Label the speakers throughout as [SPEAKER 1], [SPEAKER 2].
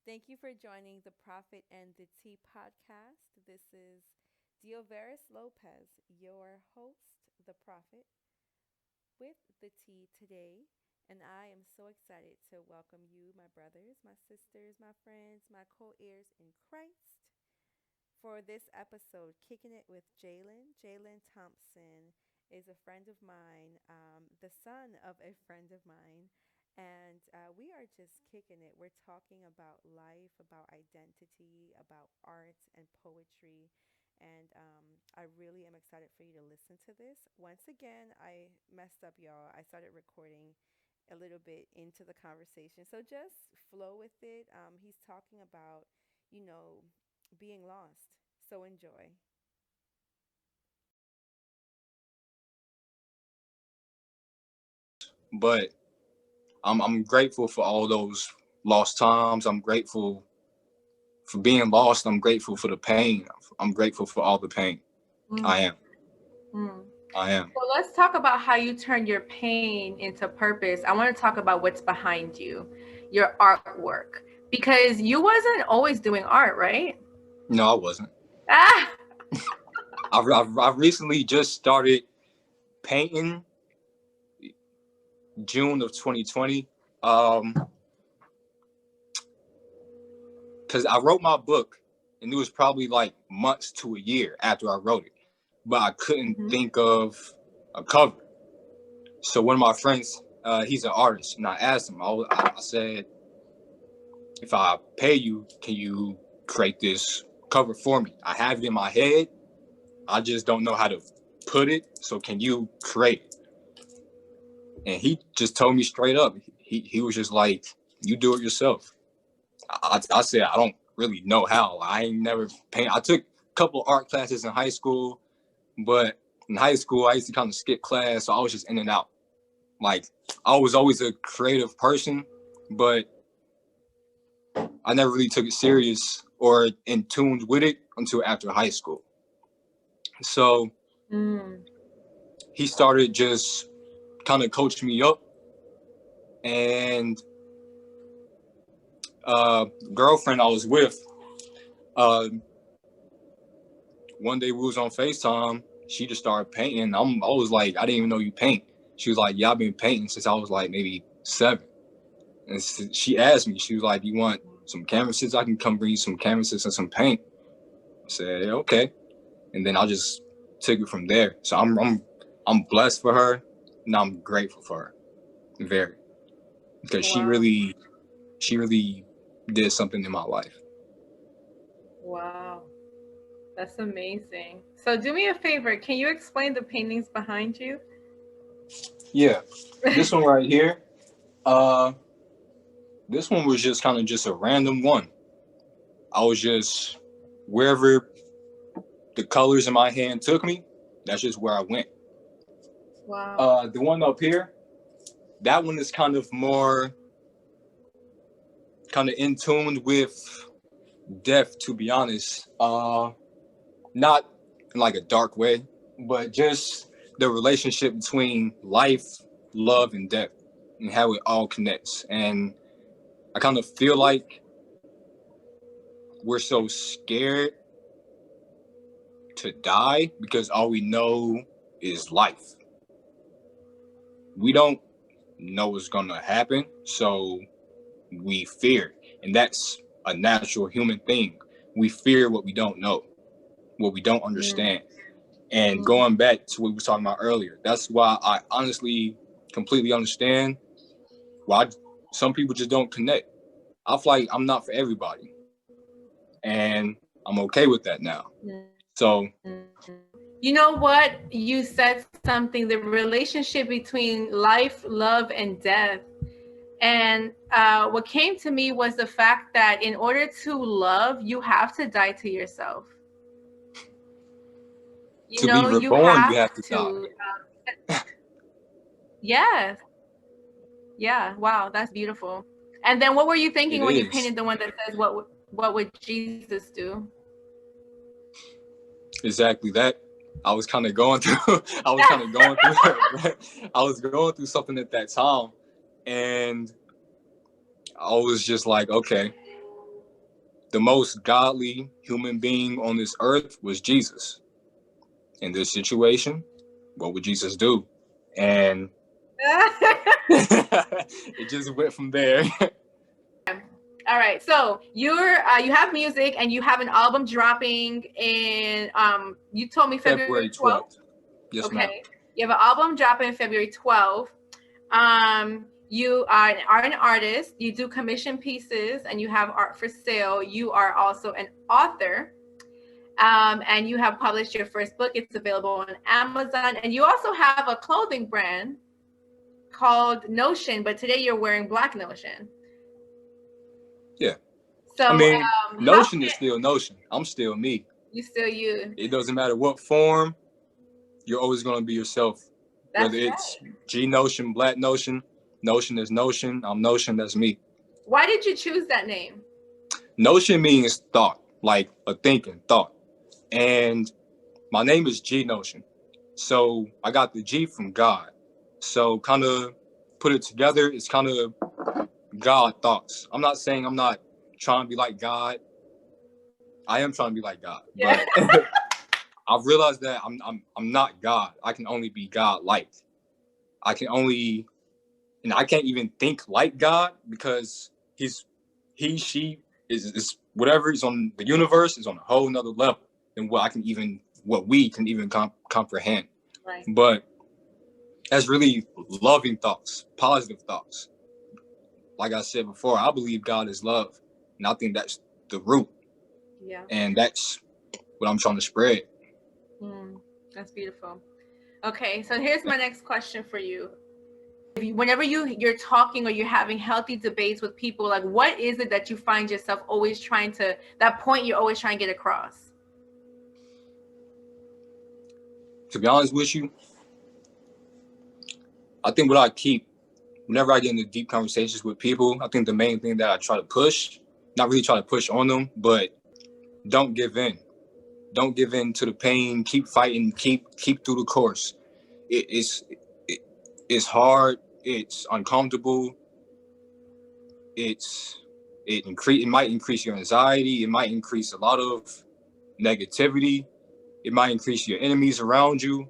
[SPEAKER 1] Thank you for joining the Prophet and the Tea podcast. This is Dioveris Lopez, your host, the Prophet, with the Tea today. And I am so excited to welcome you, my brothers, my sisters, my friends, my co heirs in Christ, for this episode, Kicking It with Jaylen. Jaylen Thompson is a friend of mine, the son of a friend of mine. And we are just kicking it. We're talking about life, about identity, about art and poetry. And I really am excited for you to listen to this. Once again, I messed up, y'all. I started recording a little bit into the conversation. So just flow with it. He's talking about, you know, being lost. So enjoy.
[SPEAKER 2] But I'm grateful for all those lost times. I'm grateful for being lost. I'm grateful for the pain. I'm grateful for all the pain.
[SPEAKER 1] Mm,
[SPEAKER 2] I am.
[SPEAKER 1] mm.
[SPEAKER 2] I am.
[SPEAKER 1] So let's talk about how you turn your pain into purpose. I want to talk about what's behind you, your artwork, because you wasn't always doing art, right?
[SPEAKER 2] No, I wasn't.
[SPEAKER 1] Ah,
[SPEAKER 2] I recently just started painting June of 2020. Um, because I wrote my book, and it was probably like months to a year after I wrote it, but I couldn't think of a cover. So one of my friends, he's an artist, and I asked him. I said, if I pay you, can you create this cover for me? I have it in my head. I just don't know how to put it. So can you create it? And he just told me straight up. He was just like, you do it yourself. I said, I don't really know how. I ain't never paint. I took a couple art classes in high school, but in high school, I used to kind of skip class. So I was just in and out. Like, I was always a creative person, but I never really took it serious or in tune with it until after high school. So
[SPEAKER 1] mm,
[SPEAKER 2] he started just kind of coaching me up. And girlfriend I was with, uh, one day we was on FaceTime. She just started painting. I was like, I didn't even know you paint. She was like, yeah, I've been painting since I was like maybe 7. And she asked me, she was like, you want some canvases? I can come bring you some canvases and some paint. I said, yeah, okay. And then I just took it from there. So I'm blessed for her, and I'm grateful for her, very, because
[SPEAKER 1] wow,
[SPEAKER 2] she really did something in my life.
[SPEAKER 1] wow, that's amazing. So do me a favor, can you explain the paintings behind you?
[SPEAKER 2] Yeah, this one right here, uh, this one was just kind of just a random one. I was just wherever the colors in my hand took me, that's just where I went.
[SPEAKER 1] Wow.
[SPEAKER 2] The one up here, that one is kind of more kind of in tune with death, to be honest. Not in like a dark way, but just the relationship between life, love, and death, and how it all connects. And I kind of feel like we're so scared to die because all we know is life. We don't know what's gonna happen, so we fear, and that's a natural human thing. We fear what we don't know, what we don't
[SPEAKER 1] Mm,
[SPEAKER 2] understand. And
[SPEAKER 1] mm.
[SPEAKER 2] going back to what we were talking about earlier, that's why I honestly completely understand why some people just don't connect. I feel like I'm not for everybody, and I'm okay with that now. So
[SPEAKER 1] You know what? You said something, the relationship between life, love, and death. And what came to me was the fact that in order to love, you have to die to yourself. You
[SPEAKER 2] to be
[SPEAKER 1] know, you
[SPEAKER 2] reborn, you
[SPEAKER 1] have
[SPEAKER 2] have to die.
[SPEAKER 1] to, yes. Yeah. Wow. That's beautiful. And then what were you
[SPEAKER 2] It
[SPEAKER 1] thinking when you
[SPEAKER 2] is
[SPEAKER 1] painted the one that says, what would Jesus do?
[SPEAKER 2] exactly that. I was kind of going through. I was kind of going through. I was going through something at that time, and I was just like, okay. the most godly human being on this earth was Jesus. In this situation, what would Jesus do? And it just went from there.
[SPEAKER 1] All right, so you have music and you have an album dropping in you told me February 12th.
[SPEAKER 2] Yes,
[SPEAKER 1] okay.
[SPEAKER 2] ma'am.
[SPEAKER 1] You have an album dropping February 12th. You are an artist. You do commission pieces and you have art for sale. You are also an author. And you have published your first book. It's available on Amazon. And you also have a clothing brand called Notion, but today you're wearing Black Notion.
[SPEAKER 2] Yeah.
[SPEAKER 1] So
[SPEAKER 2] I mean, Notion is still Notion. I'm still me.
[SPEAKER 1] You still you.
[SPEAKER 2] It doesn't matter what form, you're always going to be yourself.
[SPEAKER 1] That's
[SPEAKER 2] Whether it's G Notion, Black Notion, Notion is Notion, I'm Notion, that's me.
[SPEAKER 1] Why did you choose that name?
[SPEAKER 2] Notion means thought, like a thinking thought. And my name is G Notion. So I got the G from God. So kind of put it together, it's kind of God thoughts. I'm not saying I'm not trying to be like God. I am trying to be like God.
[SPEAKER 1] Yeah.
[SPEAKER 2] But I've realized that I'm not God. I can only be God-like. I can't even think like God because she is whatever is on the universe is on a whole nother level than what we can even comprehend.
[SPEAKER 1] Right.
[SPEAKER 2] But that's really loving thoughts, positive thoughts. Like I said before, I believe God is love, and I think that's the root.
[SPEAKER 1] Yeah.
[SPEAKER 2] And that's what I'm trying to spread.
[SPEAKER 1] That's beautiful. Okay, so here's my next question for you. Whenever you're talking or you're having healthy debates with people, like what is it that you find yourself always trying to, that point you're always trying to get across?
[SPEAKER 2] To be honest with you, I think whenever I get into deep conversations with people, I think the main thing that I try to push, not really try to push on them, but don't give in. Don't give in to the pain. Keep fighting. Keep through the course. It's hard. It's uncomfortable. It might increase your anxiety. It might increase a lot of negativity. It might increase your enemies around you.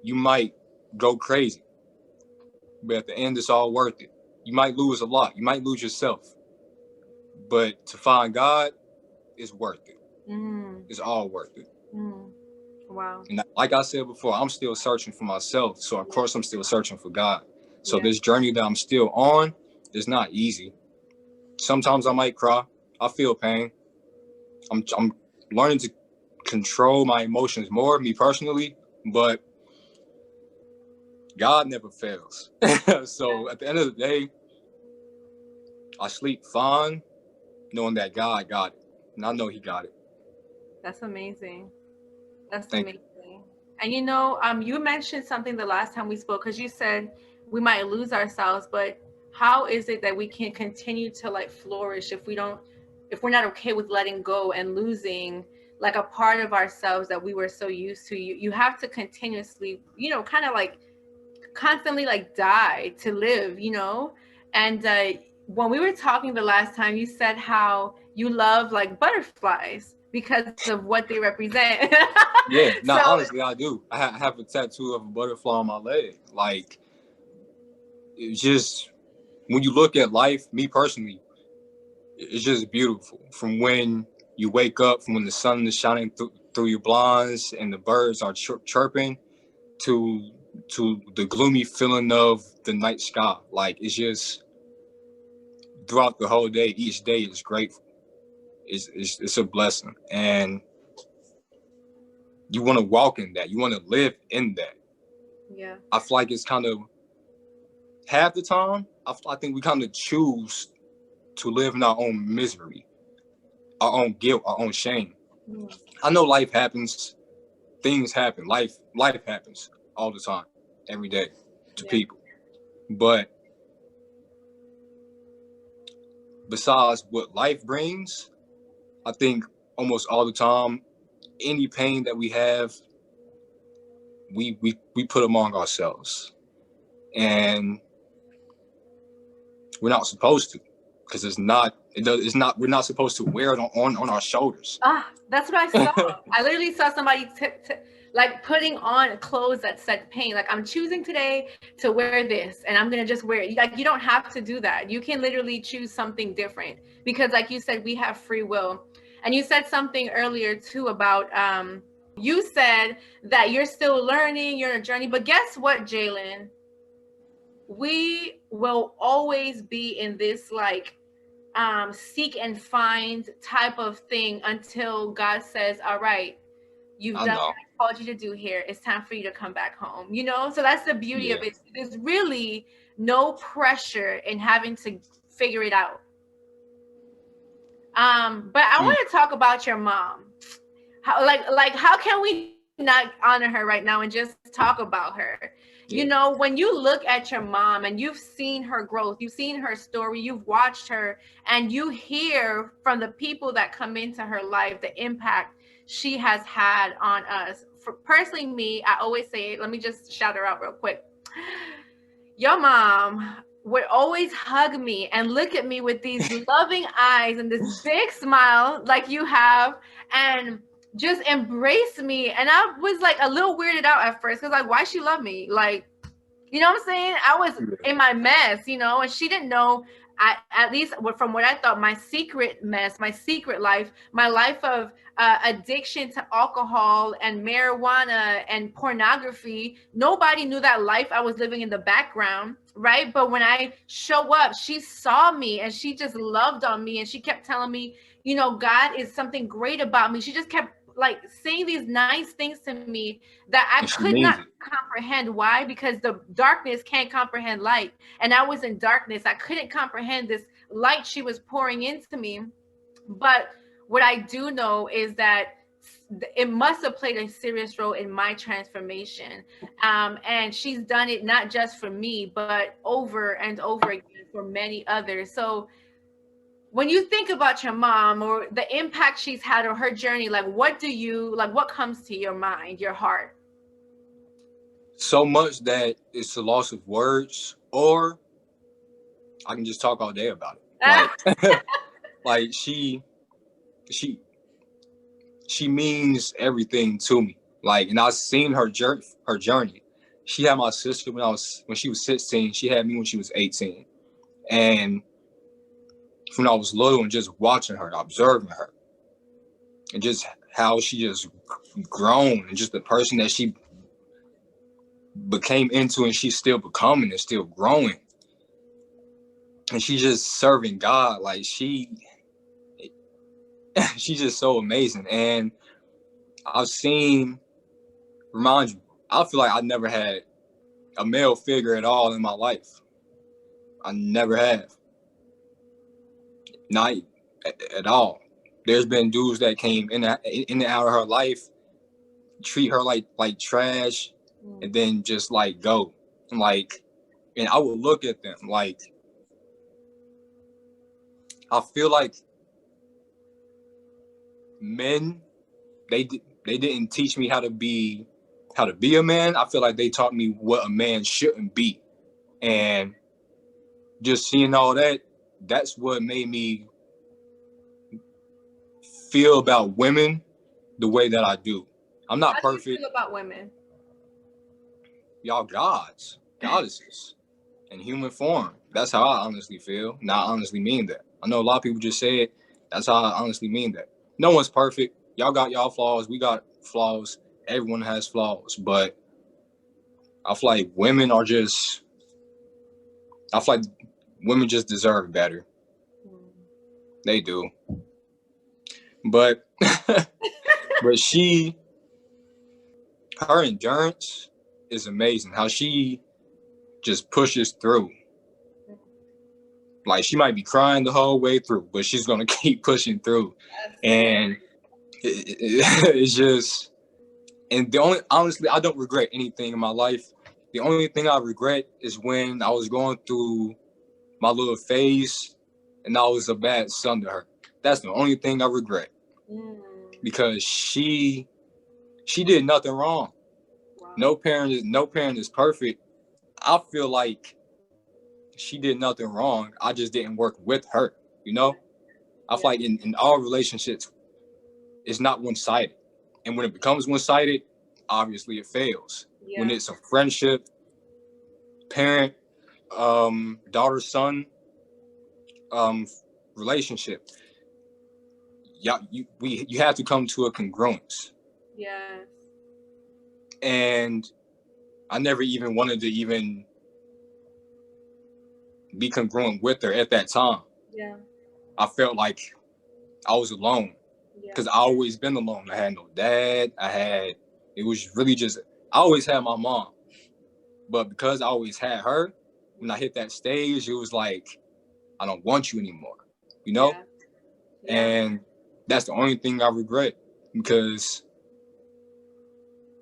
[SPEAKER 2] You might go crazy. But at the end, it's all worth it. You might lose a lot. You might lose yourself. But to find God is worth it. It's all worth it.
[SPEAKER 1] Wow.
[SPEAKER 2] And like I said before, I'm still searching for myself. So, of course, I'm still searching for God. So this journey that I'm still on is not easy. Sometimes I might cry. I feel pain. I'm learning to control my emotions more, me personally. But God never fails. So at the end of the day, I sleep fine knowing that God got it. And I know he got it.
[SPEAKER 1] That's amazing. That's
[SPEAKER 2] Thank
[SPEAKER 1] amazing. You. And you mentioned something the last time we spoke, because you said we might lose ourselves, but how is it that we can continue to like flourish if we're not okay with letting go and losing like a part of ourselves that we were so used to? You have to continuously, kind of like constantly like die to live, and when we were talking the last time, you said how you love like butterflies because of what they represent.
[SPEAKER 2] Yeah, no, honestly, I do. I have a tattoo of a butterfly on my leg. Like, it's just, when you look at life, me personally, it's just beautiful. From when you wake up, from when the sun is shining through your blinds and the birds are chirping, to the gloomy feeling of the night sky. Like, it's just, throughout the whole day, each day is grateful. It's a blessing. And you want to walk in that. You want to live in that.
[SPEAKER 1] Yeah.
[SPEAKER 2] I feel like it's kind of, half the time, I think we kind of choose to live in our own misery, our own guilt, our own shame. I know life happens. Things happen. Life happens all the time, every day to people. But besides what life brings, I think almost all the time, any pain that we have, we put among ourselves. And we're not supposed to, because it's not, we're not supposed to wear it on our shoulders.
[SPEAKER 1] That's what I saw. I literally saw somebody like putting on clothes that said pain. Like, I'm choosing today to wear this, and I'm gonna just wear it. Like, you don't have to do that. You can literally choose something different, because, like you said, we have free will. And you said something earlier too about you said that you're still learning, you're on a journey. But guess what, Jaylen? We will always be in this like seek and find type of thing until God says, all right, you've done what I called you to do here. It's time for you to come back home. You know, so that's the beauty of it. There's really no pressure in having to figure it out. But I want to talk about your mom. How can we not honor her right now and just talk about her? You know, when you look at your mom and you've seen her growth, you've seen her story, you've watched her, and you hear from the people that come into her life the impact she has had on us. For personally, me, I always say, let me just shout her out real quick. Your mom would always hug me and look at me with these loving eyes and this big smile like you have, and just embrace me. And I was like a little weirded out at first, because like, why she love me? Like, you know what I'm saying? I was in my mess, you know, and she didn't know, at least from what I thought, my secret mess, my secret life, my life of addiction to alcohol and marijuana and pornography. Nobody knew that life I was living in the background, right? But when I show up, she saw me and she just loved on me, and she kept telling me, you know, God is something great about me. She just kept like saying these nice things to me that I could not comprehend. Why? Because the darkness can't comprehend light, and I was in darkness. I couldn't comprehend this light she was pouring into me. But what I do know is that it must have played a serious role in my transformation. And she's done it not just for me, but over and over again for many others. So when you think about your mom or the impact she's had or her journey, like what comes to your mind, your heart?
[SPEAKER 2] So much that it's a loss of words, or I can just talk all day about it. Like, like she means everything to me. Like, and I've seen her journey. She had my sister when she was 16. She had me when she was 18. And when I was little, and just watching her, observing her, and just how she just grown, and just the person that she became into, and she's still becoming and still growing. And she's just serving God. Like, she's just so amazing. And I feel like I never had a male figure at all in my life. I never have. Not at all. There's been dudes that came in and out of her life, treat her like trash, and then just like go. And I would look at them like, I feel like men, they didn't teach me how to be a man. I feel like they taught me what a man shouldn't be. And just seeing all that, that's what made me feel about women the way that I do. I'm not perfect.
[SPEAKER 1] How do you feel about women?
[SPEAKER 2] Y'all goddesses in human form. That's how I honestly feel. And I honestly mean that. I know a lot of people just say it. That's how I honestly mean that. No one's perfect. Y'all got y'all flaws. We got flaws. Everyone has flaws. But I feel like women just deserve better. They do. But her endurance is amazing. How she just pushes through. Like, she might be crying the whole way through, but she's gonna keep pushing through. And it's just, and honestly, I don't regret anything in my life. The only thing I regret is when I was going through my little phase and I was a bad son to her. That's the only thing I regret. Because she did nothing wrong. Wow. No parent is perfect. I feel like she did nothing wrong. I just didn't work with her. you know? I feel like in all relationships, it's not one-sided. And when it becomes one-sided, obviously it fails.
[SPEAKER 1] Yeah.
[SPEAKER 2] When it's a friendship, parent, daughter, son, relationship, you have to come to a congruence.
[SPEAKER 1] Yes.
[SPEAKER 2] And I never even wanted to even be congruent with her at that time.
[SPEAKER 1] Yeah.
[SPEAKER 2] I felt like I was alone because I always been alone. I had no dad. It was really just, I always had my mom. But because I always had her, when I hit that stage, it was like, I don't want you anymore, you know?
[SPEAKER 1] Yeah.
[SPEAKER 2] And that's the only thing I regret, because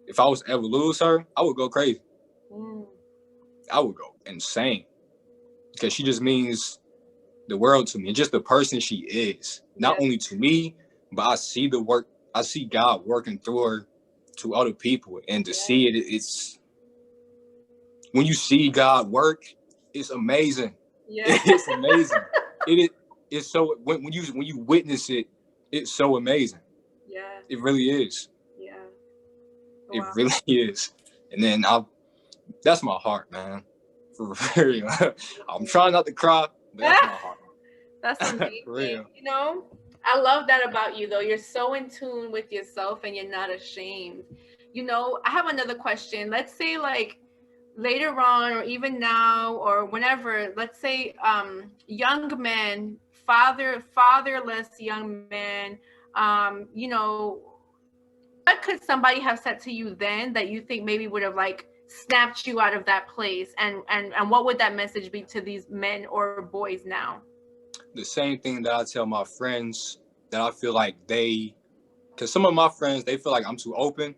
[SPEAKER 2] if I was to ever lose her, I would go crazy. I would go insane, because she just means the world to me, and just the person she is. Not only to me, but I see God working through her to other people, and to see it's when you see God work, it's amazing.
[SPEAKER 1] Yeah.
[SPEAKER 2] It's amazing. It's so when you witness it, it's so amazing.
[SPEAKER 1] Yeah.
[SPEAKER 2] It really is.
[SPEAKER 1] Yeah.
[SPEAKER 2] Wow. It really is. And then that's my heart, man. For real. I'm trying not to cry, but that's my heart.
[SPEAKER 1] That's amazing. For real. You know, I love that about you, though. You're so in tune with yourself and you're not ashamed. You know, I have another question. Let's say, like, later on, or even now, or whenever, let's say young men, fatherless young men, you know, what could somebody have said to you then that you think maybe would have like snapped you out of that place, and what would that message be to these men or boys now?
[SPEAKER 2] The same thing that I tell my friends, that I feel like because some of my friends, they feel like I'm too open.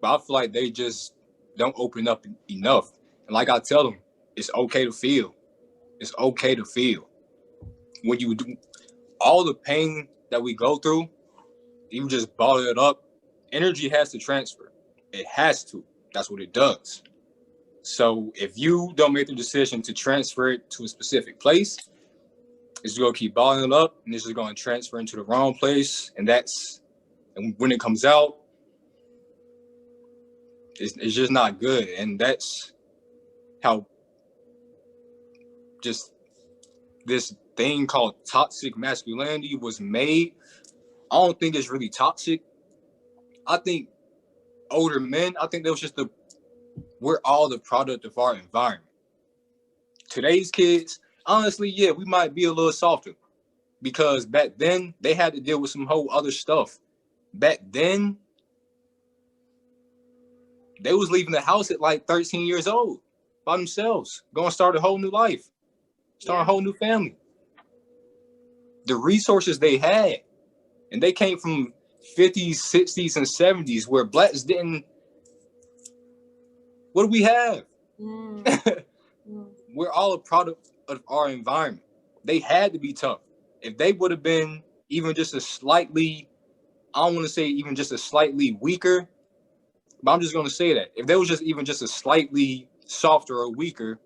[SPEAKER 2] But I feel like they just don't open up enough. And like I tell them, it's okay to feel. It's okay to feel. When you do all the pain that we go through, you just bottle it up. Energy has to transfer. It has to. That's what it does. So if you don't make the decision to transfer it to a specific place, it's going to keep bottling it up, and it's just going to transfer into the wrong place. And when it comes out, it's just not good. And that's how just this thing called toxic masculinity was made. I don't think it's really toxic. I think older men, I think that was just we're all the product of our environment. Today's kids, honestly, yeah, we might be a little softer, because back then they had to deal with some whole other stuff. Back then, they was leaving the house at like 13 years old by themselves, going to start a whole new life, start a whole new family. The resources they had, and they came from 50s, 60s, and 70s, where blacks didn't. What do we have? We're all a product of our environment. They had to be tough. If they would have been even just a slightly, I don't want to say even just a slightly weaker, but I'm just going to say that. If they was just even just a slightly softer or weaker,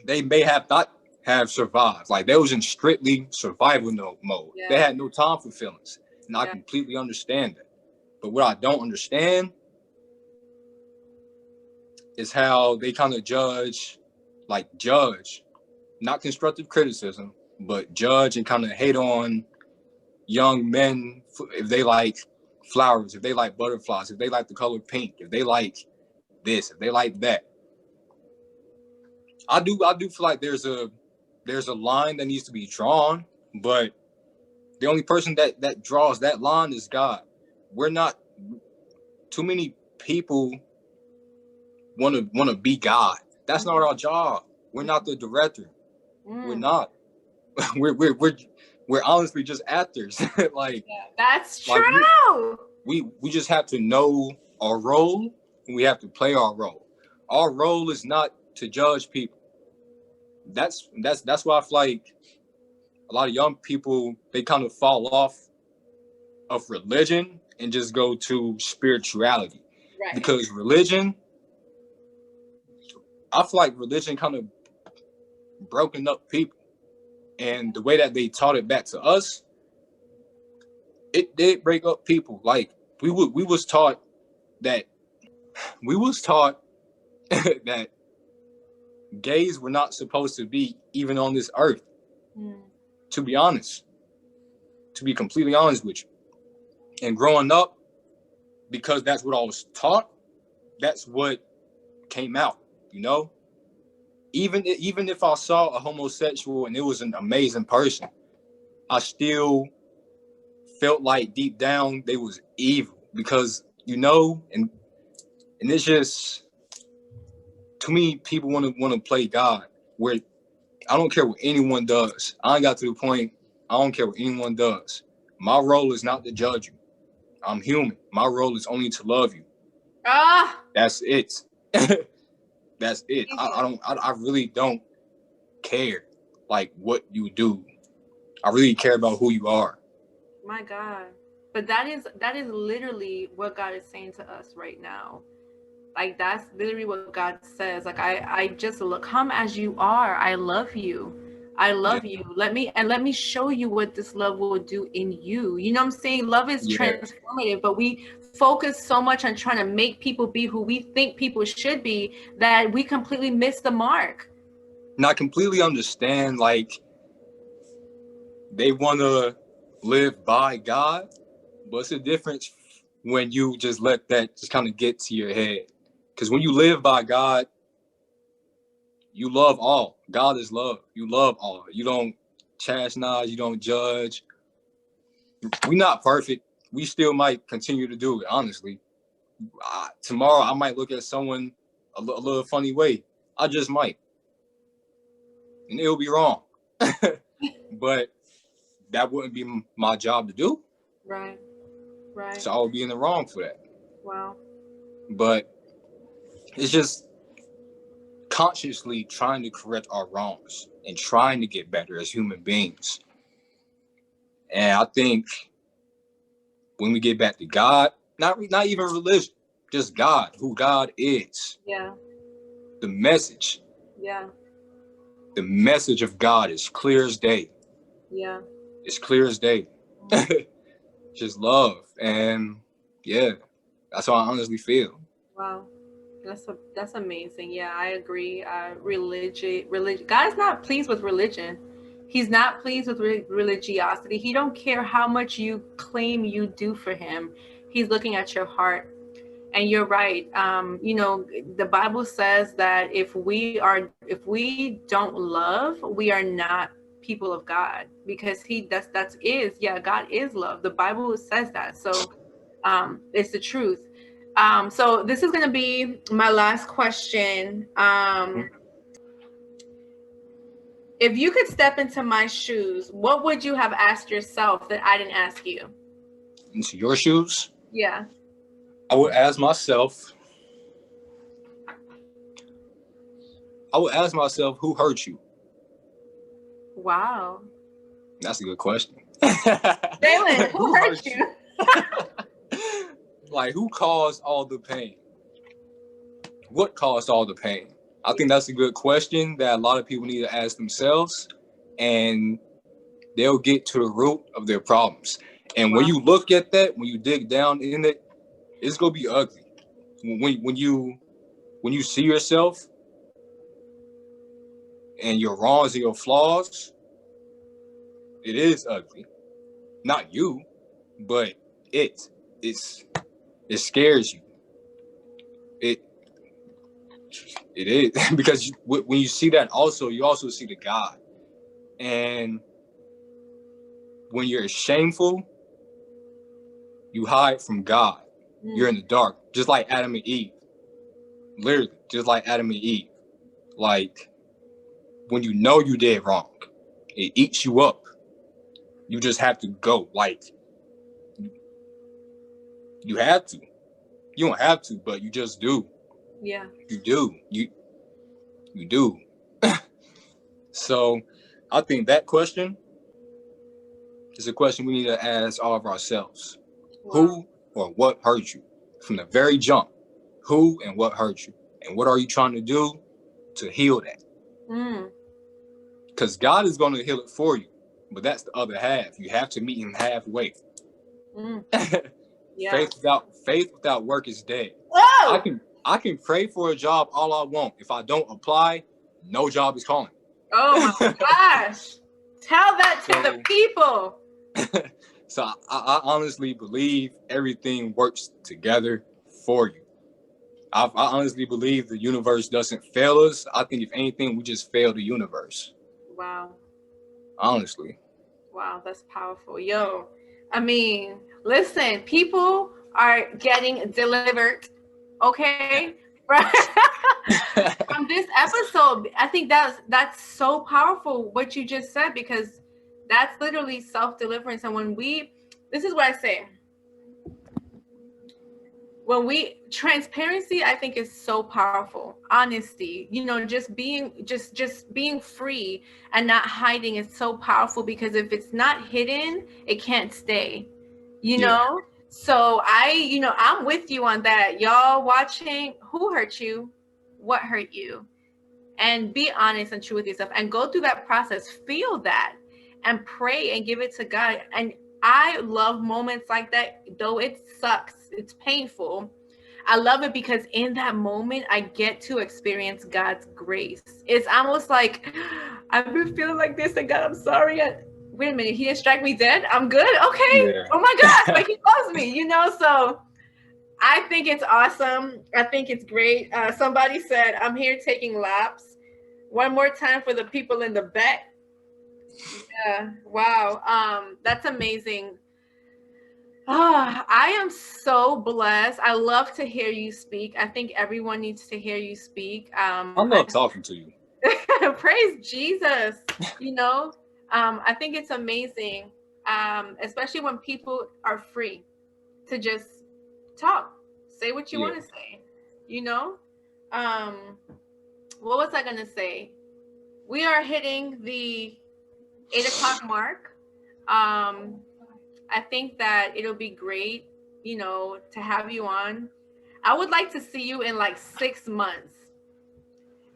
[SPEAKER 2] they may have not have survived. Like, they was in strictly survival mode. Yeah. They had no time for feelings. And I completely understand that. But what I don't understand is how they kind of judge, not constructive criticism, but judge and kind of hate on young men if they like flowers, if they like butterflies, if they like the color pink, if they like this, if they like that. I do feel like there's a line that needs to be drawn, but the only person that draws that line is God. We're not, too many people want to be God. That's not our job. We're not the director. We're not. We're honestly just actors.
[SPEAKER 1] That's true.
[SPEAKER 2] We just have to know our role, and we have to play our role. Our role is not to judge people. That's why I feel like a lot of young people, they kind of fall off of religion and just go to spirituality. Right. Because religion, I feel like religion kind of broken up people. And the way that they taught it back to us, it did break up people. Like we was taught that that gays were not supposed to be even on this earth. To be honest, to be completely honest with you. And growing up, because that's what I was taught, that's what came out, you know? Even if I saw a homosexual and it was an amazing person, I still felt like deep down they was evil because, you know, and it's just, to me, people want to play God where I don't care what anyone does. I ain't got to the point, I don't care what anyone does. My role is not to judge you. I'm human. My role is only to love you. That's it. That's it. I really don't care like what you do. I really care about who you are.
[SPEAKER 1] My God. But that is literally what God is saying to us right now. Like that's literally what God says. Like I just look, come as you are. I love you. I love you. Let me show you what this love will do in you. You know what I'm saying? Love is transformative, but we focus so much on trying to make people be who we think people should be that we completely miss the mark.
[SPEAKER 2] And I completely understand, like, they want to live by God, but it's a difference when you just let that just kind of get to your head. Because when you live by God, you love all. God is love. You love all. You don't chastise. You don't judge. We're not perfect. We still might continue to do it, honestly. Tomorrow, I might look at someone a little funny way. I just might. And it'll be wrong. But that wouldn't be my job to do.
[SPEAKER 1] Right.
[SPEAKER 2] So I would be in the wrong for that.
[SPEAKER 1] Wow.
[SPEAKER 2] But it's just consciously trying to correct our wrongs and trying to get better as human beings. And I think when we get back to God, not even religion, just God, who God is.
[SPEAKER 1] Yeah.
[SPEAKER 2] The message.
[SPEAKER 1] Yeah.
[SPEAKER 2] The message of God is clear as day.
[SPEAKER 1] Yeah.
[SPEAKER 2] It's clear as day. Just love. And yeah, that's how I honestly feel.
[SPEAKER 1] Wow. That's amazing. Yeah, I agree. Religion. God is not pleased with religion. He's not pleased with religiosity. He don't care how much you claim you do for him. He's looking at your heart. And you're right. You know, the Bible says that if we don't love, we are not people of God, because God is love. The Bible says that. So it's the truth. So this is going to be my last question. If you could step into my shoes, what would you have asked yourself that I didn't ask you?
[SPEAKER 2] Into your shoes?
[SPEAKER 1] Yeah.
[SPEAKER 2] I would ask myself, who hurt you?
[SPEAKER 1] Wow.
[SPEAKER 2] That's a good question.
[SPEAKER 1] Jaylen, who hurt you?
[SPEAKER 2] Like, who caused all the pain? What caused all the pain? I think that's a good question that a lot of people need to ask themselves, and they'll get to the root of their problems. And when you look at that, when you dig down in it, it's gonna be ugly. When you see yourself and your wrongs and your flaws, it is ugly. Not you, but it scares you. It is because when you see that, you also see the God. And when you're shameful, you hide from God. You're in the dark, just like Adam and Eve. Literally, just like Adam and Eve. Like, when you know you did wrong, it eats you up. You just have to go. Like, you have to. You don't have to, but you just do.
[SPEAKER 1] Yeah.
[SPEAKER 2] You do. You do. So I think that question is a question we need to ask all of ourselves. Wow. Who or what hurt you? From the very jump, who and what hurt you? And what are you trying to do to heal that? because God is going to heal it for you. But that's the other half. You have to meet him halfway.
[SPEAKER 1] Yeah.
[SPEAKER 2] Faith without work is dead.
[SPEAKER 1] Whoa!
[SPEAKER 2] I can pray for a job all I want. If I don't apply, no job is calling.
[SPEAKER 1] Oh my gosh. Tell that to the people.
[SPEAKER 2] So I honestly believe everything works together for you. I honestly believe the universe doesn't fail us. I think if anything, we just fail the universe.
[SPEAKER 1] Wow.
[SPEAKER 2] Honestly.
[SPEAKER 1] Wow, that's powerful. Yo, I mean, listen, people are getting delivered, okay? From this episode, I think that's so powerful what you just said, because that's literally self-deliverance. And this is what I say. Transparency, I think, is so powerful. Honesty, just being free and not hiding is so powerful, because if it's not hidden, it can't stay, know? So I'm with you on that. Y'all watching, who hurt you? What hurt you? And be honest and true with yourself and go through that process. Feel that and pray and give it to God. And I love moments like that, though it sucks. It's painful. I love it because in that moment, I get to experience God's grace. It's almost like, I've been feeling like this, and God, I'm sorry. Wait a minute, he didn't strike me dead? I'm good? Okay. Yeah. Oh my gosh, like he loves me, So I think it's awesome. I think it's great. Somebody said, I'm here taking laps. One more time for the people in the back. Yeah. Wow. That's amazing. I am so blessed. I love to hear you speak. I think everyone needs to hear you speak.
[SPEAKER 2] I love talking to you.
[SPEAKER 1] Praise Jesus. I think it's amazing, especially when people are free to just talk, say what you want to say. What was I going to say? We are hitting the 8:00 mark. I think that it'll be great, to have you on. I would like to see you in like 6 months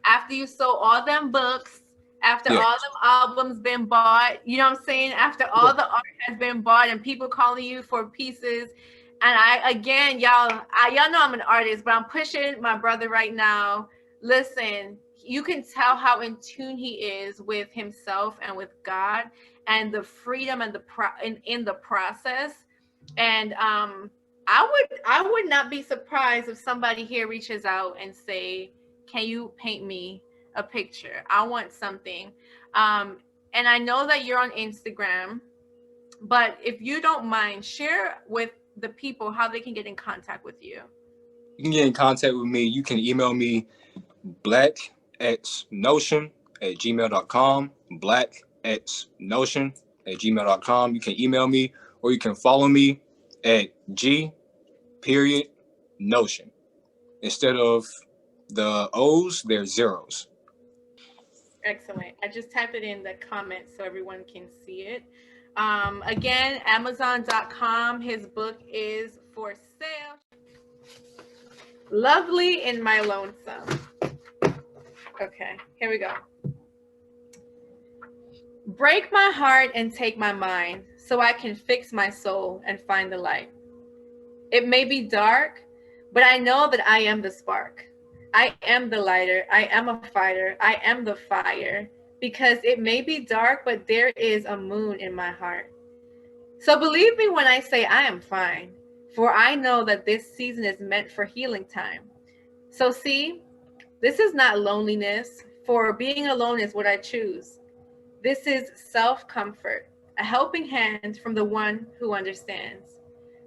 [SPEAKER 1] after you sold all them books, after all them albums been bought, you know what I'm saying? After all the art has been bought and people calling you for pieces. And y'all know I'm an artist, but I'm pushing my brother right now. Listen, you can tell how in tune he is with himself and with God, and the freedom and in the process. And I would not be surprised if somebody here reaches out and say, can you paint me a picture? I want something. And I know that you're on Instagram, but if you don't mind, share with the people how they can get in contact with you.
[SPEAKER 2] You can get in contact with me. You can email me blackxnotion@gmail.com, blackxnotion@gmail.com. You can email me, or you can follow me at G.Notion. Instead of the O's, there's zeros.
[SPEAKER 1] Excellent. I just typed it in the comments so everyone can see it. Again, Amazon.com. His book is for sale. Lovely in My Lonesome. Okay, here we go. Break my heart and take my mind so I can fix my soul and find the light. It may be dark, but I know that I am the spark. I am the lighter. I am a fighter. I am the fire. Because it may be dark, but there is a moon in my heart. So believe me when I say I am fine, for I know that this season is meant for healing time. So see, this is not loneliness, for being alone is what I choose. This is self-comfort, a helping hand from the one who understands.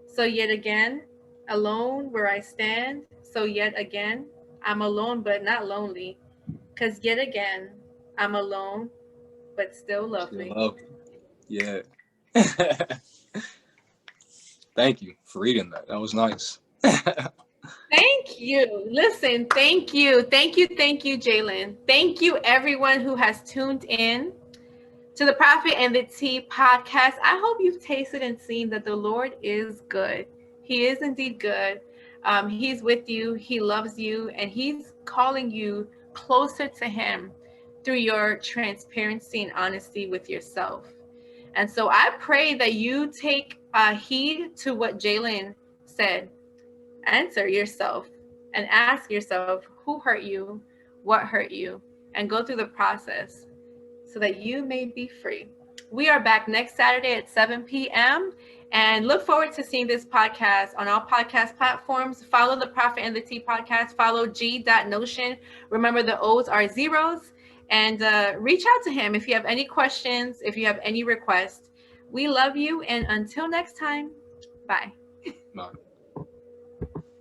[SPEAKER 1] So yet again, alone where I stand. So yet again, I'm alone but not lonely. Because yet again, I'm alone but still lovely.
[SPEAKER 2] Yeah. Thank you for reading that. That was nice.
[SPEAKER 1] Thank you. Listen, thank you. Thank you, Jaylen. Thank you, everyone who has tuned in to the Prophet and the Tea podcast. I hope you've tasted and seen that the Lord is good. He is indeed good. He's with you. He loves you. And he's calling you closer to him through your transparency and honesty with yourself. And so I pray that you take heed to what Jaylen said. Answer yourself and ask yourself who hurt you, what hurt you, and go through the process so that you may be free. We are back next Saturday at 7 p.m. and look forward to seeing this podcast on all podcast platforms. Follow the Prophet and the Tea podcast. Follow G.Notion. Remember, the O's are zeros. And reach out to him if you have any questions, if you have any requests. We love you. And until next time, bye.
[SPEAKER 2] Bye.